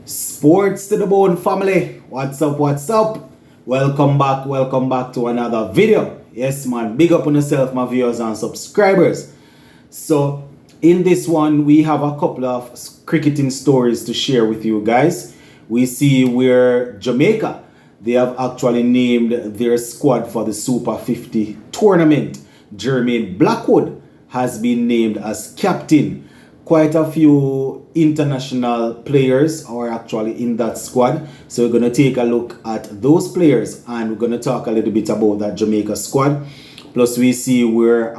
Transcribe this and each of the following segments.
Sports to the bone family. What's up? What's up? Welcome back to another video. Yes, man, big up on yourself, my viewers and subscribers. So, in this one, we have a couple of cricketing stories to share with you guys. We see where Jamaica, they have actually named their squad for the Super 50 tournament. Jermaine has been named as captain. Quite a few international players are actually in that squad. So we're going to take a look at those players and we're going to talk a little bit about that Jamaica squad. Plus we see where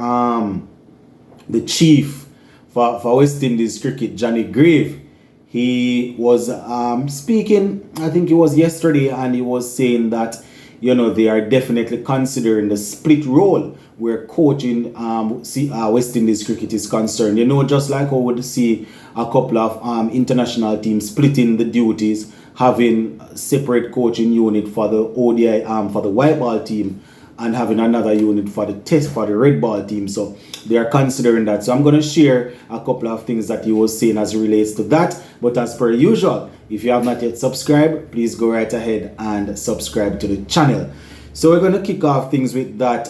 the chief for West Indies cricket, Johnny Grave, he was speaking, I think it was yesterday, and he was saying that they are definitely considering the split role where coaching West Indies cricket is concerned. Just like I would see a couple of international teams splitting the duties, having separate coaching unit for the ODI for the white ball team, and having another unit for the test for the red ball team. So they are considering that. So I'm going to share a couple of things that he was saying as it relates to that. But as per usual, if you have not yet subscribed, please go right ahead and subscribe to the channel. So we're going to kick off things with that,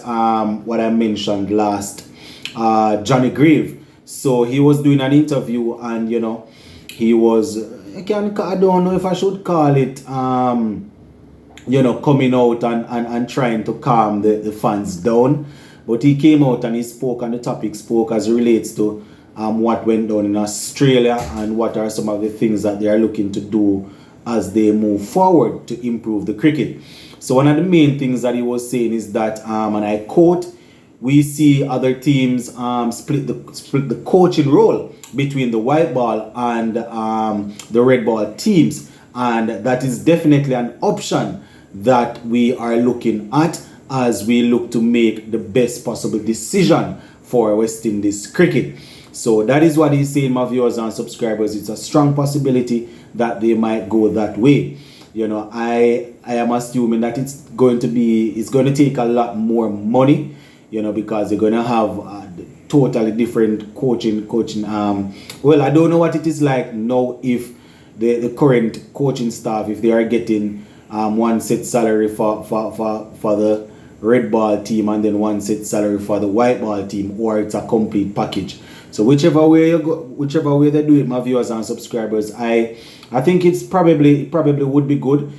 what I mentioned last, Johnny Grave. So he was doing an interview and, he was, I don't know if I should call it, coming out and trying to calm the fans down. But he came out and he spoke on the topic, spoke as it relates to what went down in Australia and what are some of the things that they are looking to do as they move forward to improve the cricket. So one of the main things that he was saying is that, and I quote, we see other teams split the coaching role between the white ball and the red ball teams. And that is definitely an option that we are looking at as we look to make the best possible decision for West Indies cricket. So that is what he's saying, my viewers and subscribers. It's a strong possibility that they might go that way. I am assuming that it's going to take a lot more money, because they're going to have totally different coaching. Well, I don't know what it is like now if the current coaching staff, if they are getting one set salary for the red ball team and then one set salary for the white ball team, or it's a complete package. So whichever way they do it, my viewers and subscribers, I think it probably would be good.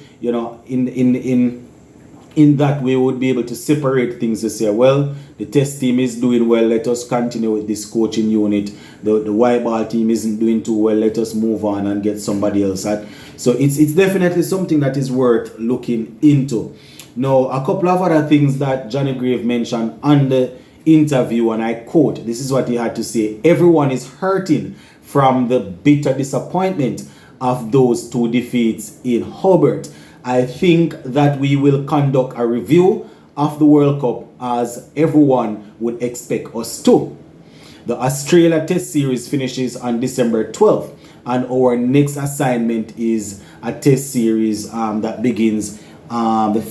In that way, we would be able to separate things to say, well, the test team is doing well, let us continue with this coaching unit. The white ball team isn't doing too well, let us move on and get somebody else at. So it's definitely something that is worth looking into. Now, a couple of other things that Johnny Grave mentioned on the interview, and I quote, this is what he had to say: everyone is hurting from the bitter disappointment of those two defeats in Hobart. I think that we will conduct a review of the World Cup as everyone would expect us to. The Australia Test Series finishes on December 12th, and our next assignment is a Test Series that begins on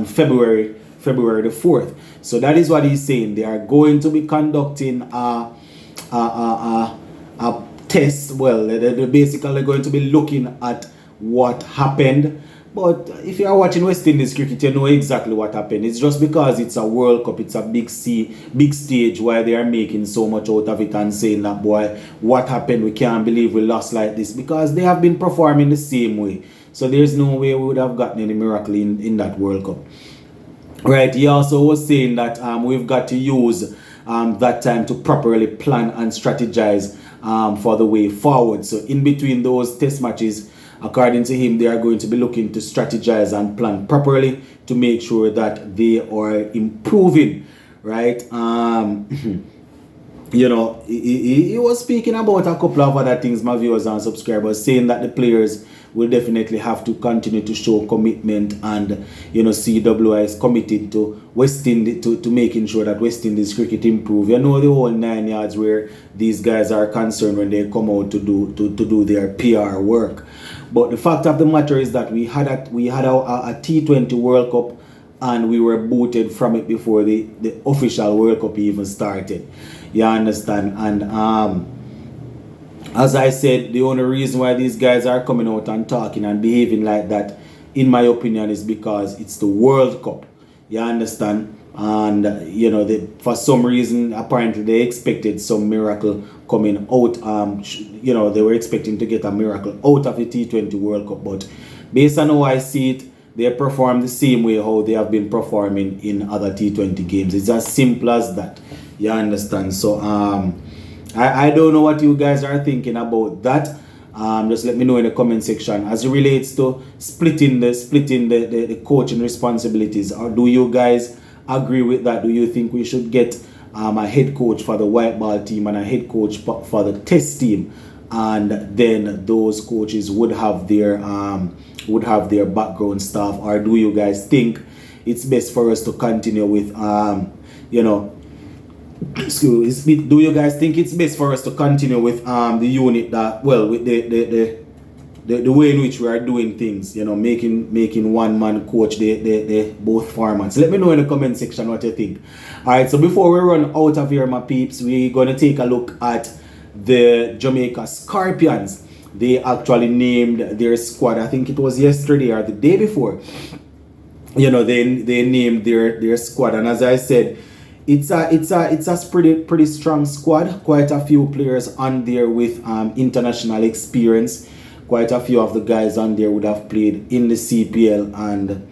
February the 4th. So that is what he's saying. They are going to be conducting a test. Well, they're basically going to be looking at what happened. But if you are watching West Indies cricket, you know exactly what happened. It's just because it's a World Cup, it's a big stage, why they are making so much out of it and saying that, boy, what happened? We can't believe we lost like this, because they have been performing the same way. So there's no way we would have gotten any miracle in that World Cup. Right, he also was saying that we've got to use that time to properly plan and strategize for the way forward. So in between those test matches, according to him, they are going to be looking to strategize and plan properly to make sure that they are improving, right? He was speaking about a couple of other things, my viewers and subscribers, saying that the players will definitely have to continue to show commitment, and CWI is committed to West Indies to making sure that West Indies cricket improve. The whole 9 yards where these guys are concerned when they come out to do their PR work. But the fact of the matter is that we had a T20 World Cup and we were booted from it before the official World Cup even started. You understand? And As I said, the only reason why these guys are coming out and talking and behaving like that, in my opinion, is because it's the World Cup. You understand? And for some reason, apparently they expected some miracle coming out. They were expecting to get a miracle out of the T20 World Cup, but based on how I see it, they perform the same way how they have been performing in other T20 games. It's as simple as that. You understand? So I don't know what you guys are thinking about that. Just let me know in the comment section as it relates to splitting the coaching responsibilities. Or do you guys agree with that? Do you think we should get a head coach for the white ball team and a head coach for the test team, and then those coaches would have their background staff? Or do you guys think it's best for us to continue with do you guys think it's best for us to continue with the unit that, well, with the way in which we are doing things, making one man coach the both formats? Let me know in the comment section what you think. All right, so before we run out of here, my peeps, we're gonna take a look at the Jamaica Scorpions. They actually named their squad, I think it was yesterday or the day before. They named their squad, and as I said, it's a pretty strong squad. Quite a few players on there with international experience. Quite a few of the guys on there would have played in the CPL, and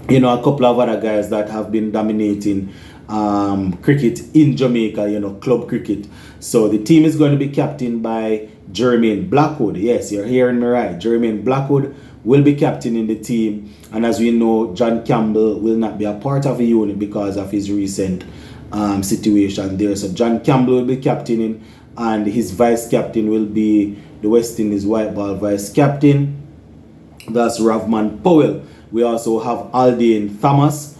a couple of other guys that have been dominating cricket in Jamaica, club cricket. So the team is going to be captained by Jermaine Blackwood. Yes, you're hearing me right. Jermaine Blackwood will be captaining the team, and as we know, John Campbell will not be a part of the unit because of his recent situation there. So John Campbell will be captaining, and his vice captain will be the West Indies white ball vice captain. That's Ravman Powell. We also have Aldane Thomas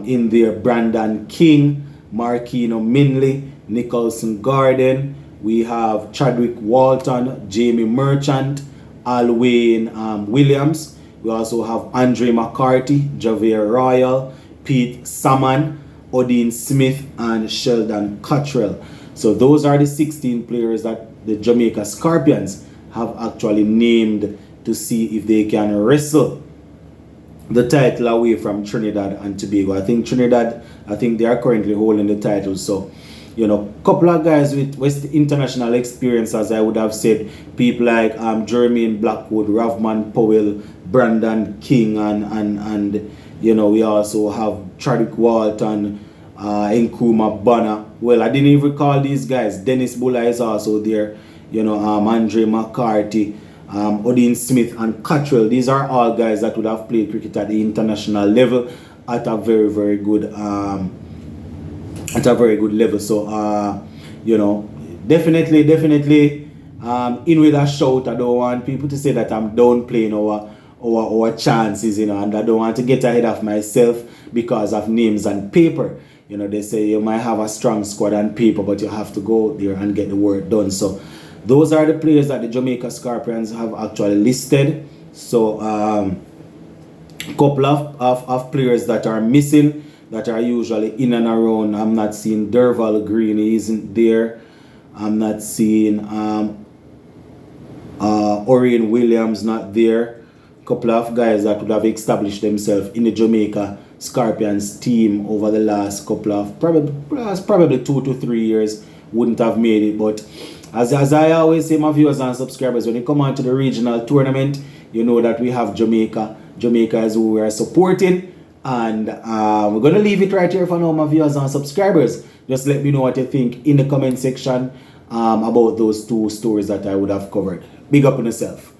in there, Brandon King, Marquino Minley, Nicholson Garden. We have Chadwick Walton, Jamie Merchant, Alwyn Williams. We also have Andre McCarthy, Javier Royal, Pete Salmon, Odin Smith, and Sheldon Cottrell. So those are the 16 players that the Jamaica Scorpions have actually named to see if they can wrestle the title away from Trinidad and Tobago. I think they are currently holding the title. So, couple of guys with West international experience, as I would have said, people like Jermaine Blackwood, Ravman Powell, Brandon King, and we also have Chadwick Walton, Nkrumah Bonner. Well, I didn't even call these guys. Dennis Bulla is also there. Andre McCarthy, Odin Smith, and Cottrell. These are all guys that would have played cricket at the international level at a very, very good level. So definitely in with a shout. I don't want people to say that I'm downplaying our chances, and I don't want to get ahead of myself because of names and paper. They say you might have a strong squad on paper, but you have to go there and get the work done. So those are the players that the Jamaica Scorpions have actually listed. So couple of players that are missing, that are usually in and around. I'm not seeing Derval Green, he isn't there. I'm not seeing Orion Williams, not there. Couple of guys that would have established themselves in the Jamaica Scorpions team over the last couple of probably 2 to 3 years wouldn't have made it. But as I always say, my viewers and subscribers, when you come on to the regional tournament, you know that we have Jamaica. Jamaica is who we are supporting. And we're going to leave it right here for now, my viewers and subscribers. Just let me know what you think in the comment section about those two stories that I would have covered. Big up on yourself.